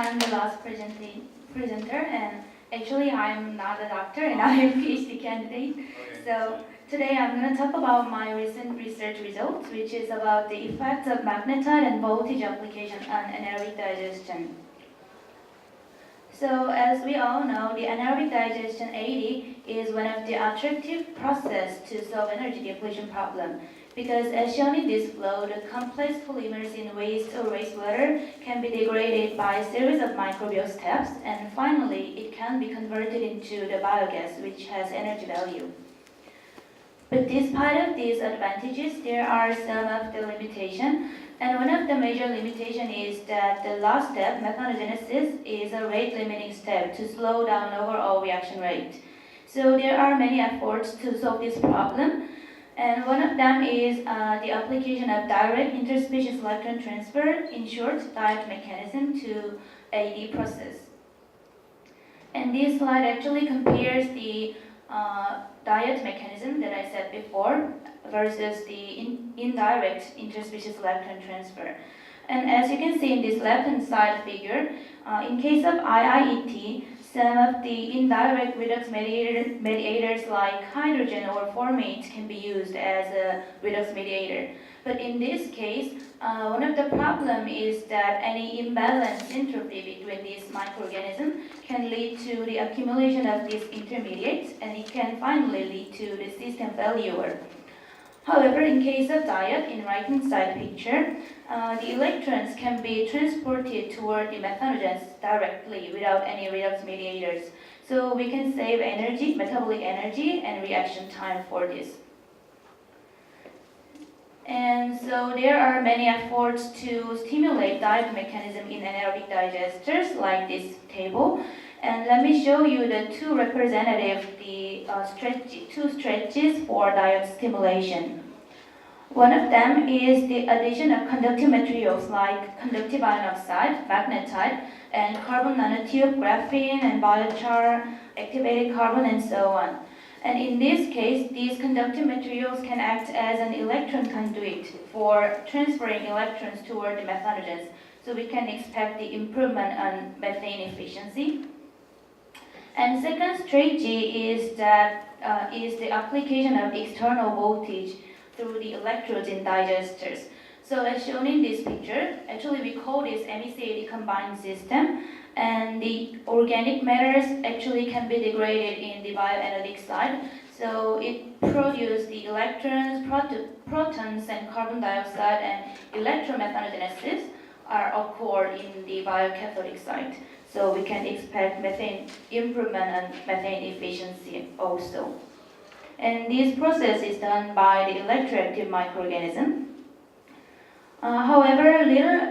I'm the last presenter, and actually I'm not a doctor and I'm a PhD candidate. Okay. So today I'm going to talk about my recent research results, which is about the effects of magnetite and voltage application on anaerobic digestion. So as we all know, the anaerobic digestion AD is one of the attractive process to solve energy depletion problem. Because as shown in this flow, the complex polymers in waste or wastewater can be degraded by a series of microbial steps, and finally it can be converted into the biogas, which has energy value. But despite of these advantages, there are some of the limitations. And one of the major limitations is that the last step, methanogenesis, is a rate-limiting step to slow down overall reaction rate. So there are many efforts to solve this problem. And one of them is the application of direct interspecies electron transfer, in short, diet mechanism, to AD process. And this slide actually compares the diet mechanism that I said before versus the indirect interspecies electron transfer. And as you can see in this left-hand side figure, in case of IIET, some of the indirect redox mediators like hydrogen or formates can be used as a redox mediator. But in this case, one of the problems is that any imbalanced entropy between these microorganisms can lead to the accumulation of these intermediates, and it can finally lead to the system failure. However, in case of diet, in right-hand side picture, the electrons can be transported toward the methanogens directly without any redox mediators. So we can save energy, metabolic energy, and reaction time for this. And so there are many efforts to stimulate diet mechanism in anaerobic digesters, like this table. And let me show you the two representative two strategies for diet stimulation. One of them is the addition of conductive materials like conductive iron oxide, magnetite, and carbon nanotube, graphene, and biochar, activated carbon, and so on. And in this case, these conductive materials can act as an electron conduit for transferring electrons toward the methanogens. So we can expect the improvement on methane efficiency. And second strategy is the application of external voltage through the electrodes in digesters. So as shown in this picture, actually we call this MECAD combined system, and the organic matters actually can be degraded in the bioenergetic side. So it produces the electrons, protons, and carbon dioxide, and electromethanogenesis are occurred in the biocathodic side. So we can expect methane improvement and methane efficiency also. And this process is done by the electroactive microorganism. However,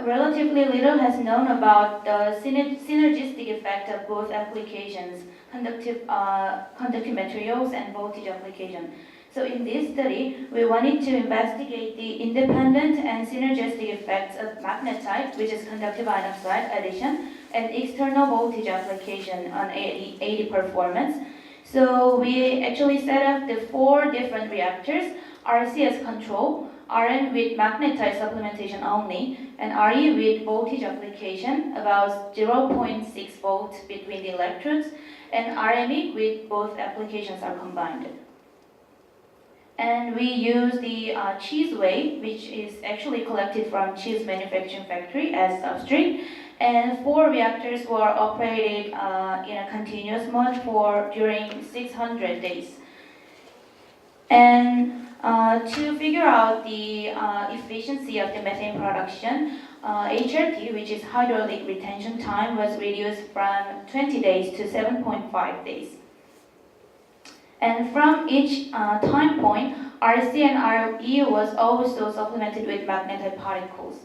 relatively little has known about the synergistic effect of both applications, conductive materials and voltage application. So in this study, we wanted to investigate the independent and synergistic effects of magnetite, which is conductive iron oxide addition, and external voltage application on AD performance. So we actually set up the 4 different reactors: RCS control, Rn with magnetite supplementation only, and Re with voltage application, about 0.6 volts between the electrodes, and Rme with both applications are combined. And we use the cheese whey, which is actually collected from cheese manufacturing factory, as substrate. And 4 reactors were operated in a continuous mode during 600 days. And to figure out the efficiency of the methane production, HRT, which is hydraulic retention time, was reduced from 20 days to 7.5 days. And from each time point, RC and Re was also supplemented with magnetite particles.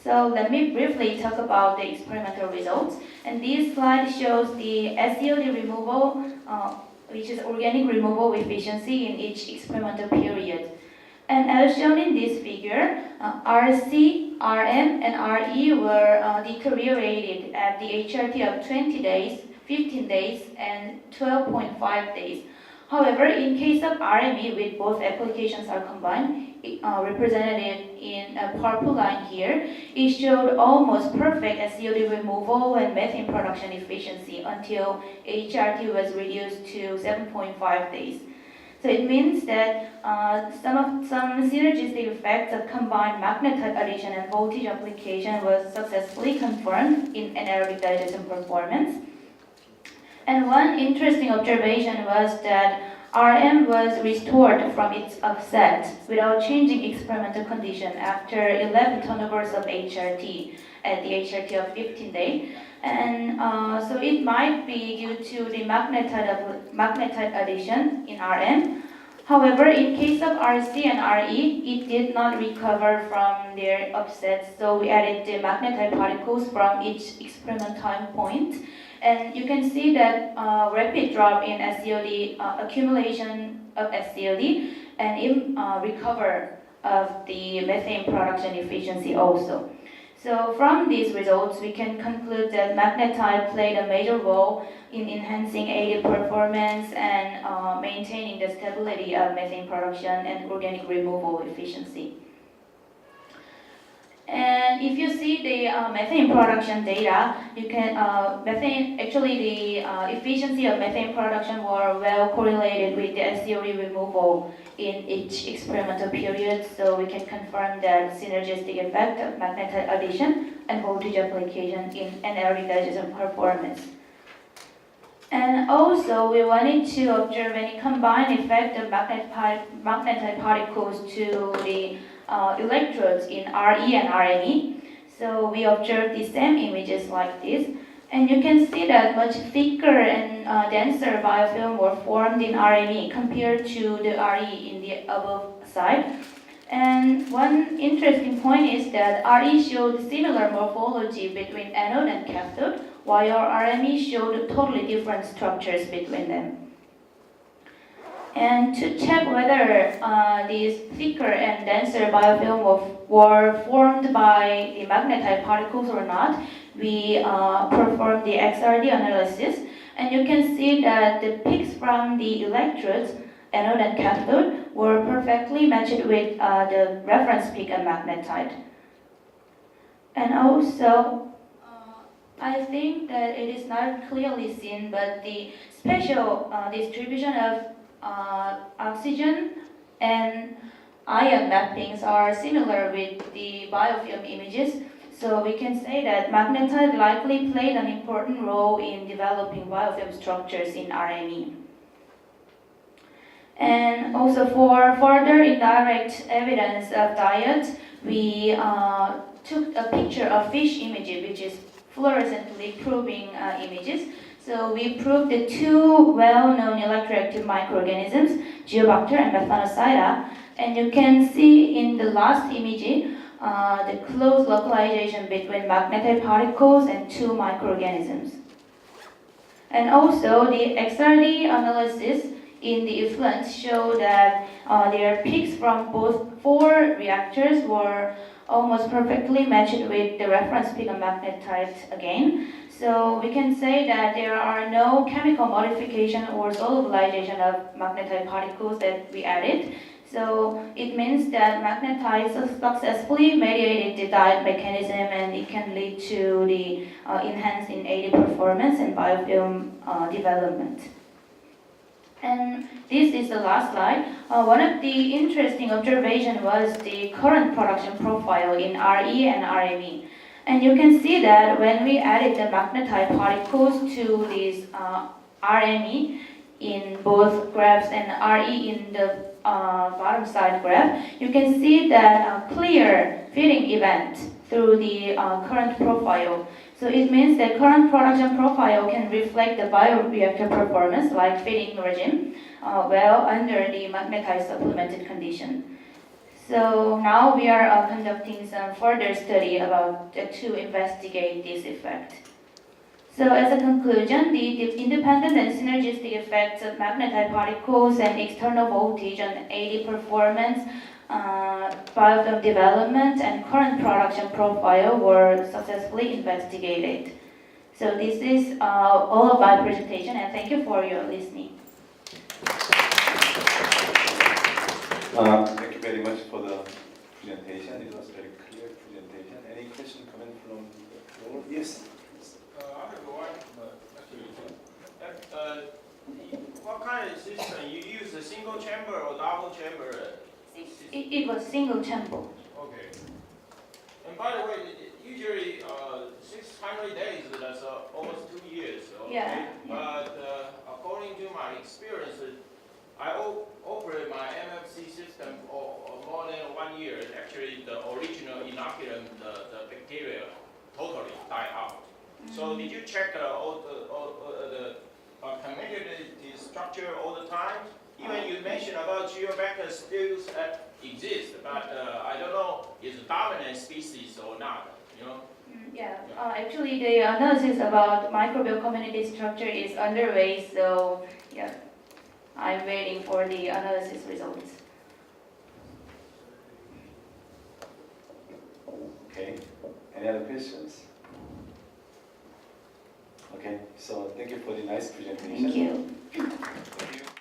So let me briefly talk about the experimental results. And this slide shows the SCOD removal, which is organic removal efficiency in each experimental period. And as shown in this figure, RC, RM, and Re were deteriorated at the HRT of 20 days, 15 days, and 12.5 days. However, in case of RME, with both applications are combined, represented in a purple line here, it showed almost perfect SCOD removal and methane production efficiency until HRT was reduced to 7.5 days. So it means that some synergistic effects of combined magnetite addition and voltage application was successfully confirmed in anaerobic digestion performance. And one interesting observation was that RM was restored from its offset without changing experimental condition after 11 turnovers of HRT at the HRT of 15 days. And so it might be due to the magnetite addition in RM. However, in case of RC and RE, it did not recover from their offsets, so we added the magnetite particles from each experiment time point. And you can see that rapid drop in SCOD, accumulation of SCOD, and in recover of the methane production efficiency also. So from these results, we can conclude that magnetite played a major role in enhancing AD performance and maintaining the stability of methane production and organic removal efficiency. And if you see the methane production data, you can the efficiency of methane production were well correlated with the SCOD removal in each experimental period. So we can confirm that synergistic effect of magnetite addition and voltage application in anaerobic digestion performance. And also, we wanted to observe any combined effect of magnetite particles to the electrodes in RE and RME. So we observed the same images like this. And you can see that much thicker and denser biofilm were formed in RME compared to the RE in the above side. And one interesting point is that RE showed similar morphology between anode and cathode, while RME showed totally different structures between them. And to check whether these thicker and denser biofilm were formed by the magnetite particles or not, we performed the XRD analysis. And you can see that the peaks from the electrodes, anode and cathode, were perfectly matched with the reference peak of magnetite. And also, I think that it is not clearly seen, but the spatial distribution of oxygen and ion mappings are similar with the biofilm images. So we can say that magnetite likely played an important role in developing biofilm structures in RME. And also for further indirect evidence of diet, we took a picture of fish images, which is fluorescently probing images. So we proved the two well-known electroactive microorganisms, Geobacter and Methanocida. And you can see in the last image the close localization between magnetite particles and two microorganisms. And also the XRD analysis in the effluent show that their peaks from both four reactors were almost perfectly matched with the reference peak of magnetite again. So we can say that there are no chemical modification or solubilization of magnetite particles that we added. So it means that magnetite successfully mediated the diet mechanism, and it can lead to the enhanced in AD performance and biofilm development. And this is the last slide. One of the interesting observations was the current production profile in RE and RME. And you can see that when we added the magnetite particles to this RME in both graphs and RE in the bottom side graph, you can see that a clear fitting event through the current profile. So it means that current production profile can reflect the bioreactor performance like fitting regime well under the magnetite supplemented condition. So now we are conducting some further study to investigate this effect. So as a conclusion, the independent and synergistic effects of magnetite particles and external voltage on AD performance, biofilm development, and current production profile were successfully investigated. So this is all of my presentation, and thank you for your listening. Thank you very much for the presentation. It was very clear presentation. Any question coming from the floor? Yes. I have one, actually. What kind of system? You use a single chamber or double chamber? It was single chamber. Okay. And by the way, usually 600 days, that's almost 2 years. Okay? Yeah. But according to my experience, I operate my MFC system for more than 1 year. Actually, the original inoculum, the bacteria totally die out. So did you check all the community structure all the time? Even you mentioned about geobacter still exist, but I don't know is a dominant species or not. You know? Yeah, actually the analysis about microbial community structure is underway, so yeah, I'm waiting for the analysis results. Okay. Any other questions? Okay. So thank you for the nice presentation. Thank you. Thank you.